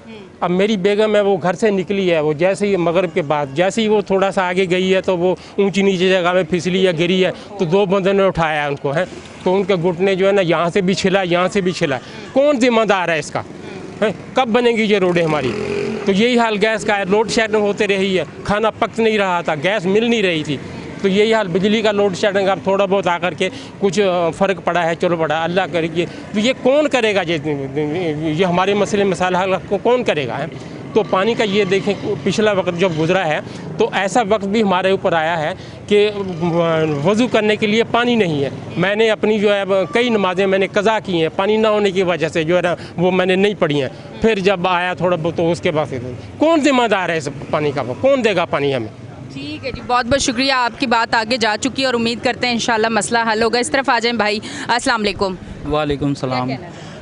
अब मेरी बेगम है वो घर से निकली है, वो जैसे ही मगरिब के बाद जैसे ही वो थोड़ा सा आगे गई है तो वो ऊंची नीचे जगह में फिसली या गिरी है, तो 2 बंदों ने उठाया है उनको, है तो उनके घुटने जो है ना यहाँ से भी छिला, यहाँ से भी छिला। कौन जिम्मेदार है इसका? है कब बनेंगी ये रोडें हमारी? तो यही हाल गैस का है, लोड शेडिंग होते रही है, खाना पक नहीं रहा था, गैस मिल नहीं रही थी, तो यही हाल बिजली का लोड शेडिंग। अब थोड़ा बहुत आकर के कुछ फ़र्क पड़ा है, चलो पड़ा, अल्लाह करेगी। तो ये कौन करेगा? ये हमारे मसले मसाइल हल को कौन करेगा? है तो पानी का ये देखें, पिछला वक्त जब गुजरा है तो ऐसा वक्त भी हमारे ऊपर आया है कि वज़ू करने के लिए पानी नहीं है। मैंने अपनी जो है कई नमाज़ें मैंने कज़ा की हैं, पानी ना होने की वजह से जो है ना वो मैंने नहीं पढ़ी हैं। फिर जब आया थोड़ा बहुत तो उसके बाद कौन जिम्मेदार है इस पानी का? कौन देगा पानी हमें?
ठीक है जी, बहुत बहुत शुक्रिया। आपकी बात आगे जा चुकी है और उम्मीद करते हैं इंशाल्लाह मसला हल होगा। इस तरफ आ जाएं भाई। अस्सलाम वालेकुम।
वालेकुम सलाम।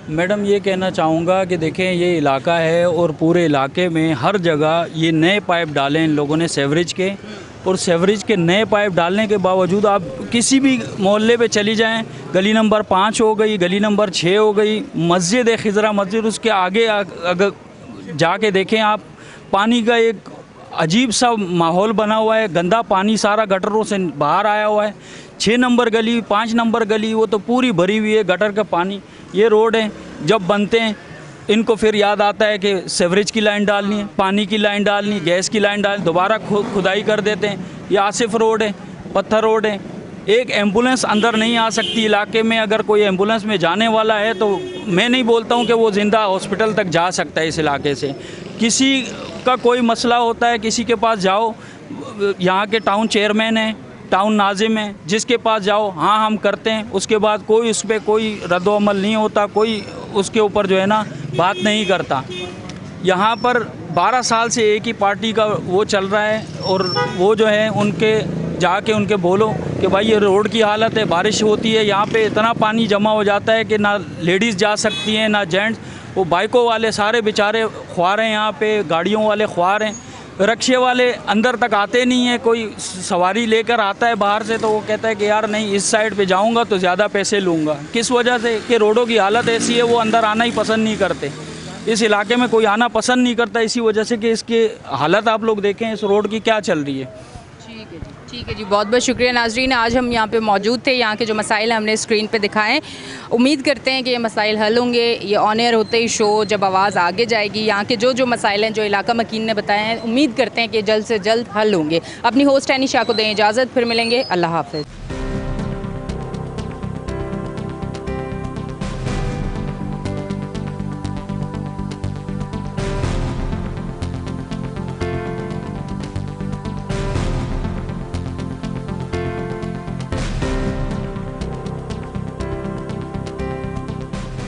मैडम ये कहना चाहूँगा कि देखें ये इलाका है और पूरे इलाके में हर जगह ये नए पाइप डाले इन लोगों ने सीवरेज के, और सीवरेज के नए पाइप डालने के बावजूद आप किसी भी मोहल्ले पे चली जाएं, गली नंबर 5 हो गई, गली नंबर 6 हो गई, मस्जिद है खिजरा मस्जिद, उसके आगे अगर जाके देखें आप, पानी का एक अजीब सा माहौल बना हुआ है। गंदा पानी सारा गटरों से बाहर आया हुआ है। 6 नंबर गली, 5 नंबर गली वो तो पूरी भरी हुई है गटर का पानी। ये रोड है, जब बनते हैं इनको फिर याद आता है कि सीवरेज की लाइन डालनी है, पानी की लाइन डालनी, गैस की लाइन डालनी, दोबारा खुदाई कर देते हैं। ये आसिफ रोड है, पत्थर रोड है, एक एम्बुलेंस अंदर नहीं आ सकती इलाके में। अगर कोई एम्बुलेंस में जाने वाला है तो मैं नहीं बोलता हूँ कि वो ज़िंदा हॉस्पिटल तक जा सकता है इस इलाके से। किसी का कोई मसला होता है, किसी के पास जाओ, यहाँ के टाउन चेयरमैन है, टाउन नाजिम है, जिसके पास जाओ हाँ हम करते हैं, उसके बाद कोई उस पर कोई रद्द-ओ-अमल नहीं होता, कोई उसके ऊपर जो है ना बात नहीं करता। यहाँ पर 12 साल से एक ही पार्टी का वो चल रहा है, और वो जो है उनके जाके उनके बोलो कि भाई ये रोड की हालत है, बारिश होती है यहाँ पे इतना पानी जमा हो जाता है कि ना लेडीज़ जा सकती हैं ना जेंट्स। वो बाइकों वाले सारे बेचारे ख्वार हैं, यहाँ पे गाड़ियों वाले ख्वार हैं, रक्शे वाले अंदर तक आते नहीं हैं। कोई सवारी लेकर आता है बाहर से तो वो कहता है कि यार नहीं इस साइड पे जाऊंगा तो ज़्यादा पैसे लूँगा। किस वजह से? कि रोडों की हालत ऐसी है वो अंदर आना ही पसंद नहीं करते। इस इलाके में कोई आना पसंद नहीं करता, इसी वजह से कि इसकी हालत आप लोग देखें इस रोड की क्या चल रही है।
ठीक है जी, बहुत बहुत शुक्रिया नाजरीन। आज हम यहाँ पे मौजूद थे, यहाँ के जो मसाइल हमने स्क्रीन पे दिखाएं, उम्मीद करते हैं कि ये मसाइल हल होंगे। ये ऑन एयर होते ही शो जब आवाज़ आगे जाएगी, यहाँ के जो मसाइल हैं जो इलाका मकीन ने बताए हैं, उम्मीद करते हैं कि जल्द से जल्द हल होंगे। अपनी होस्ट एनी शाह को दें इजाज़त, फिर मिलेंगे, अल्लाह हाफ़िज़।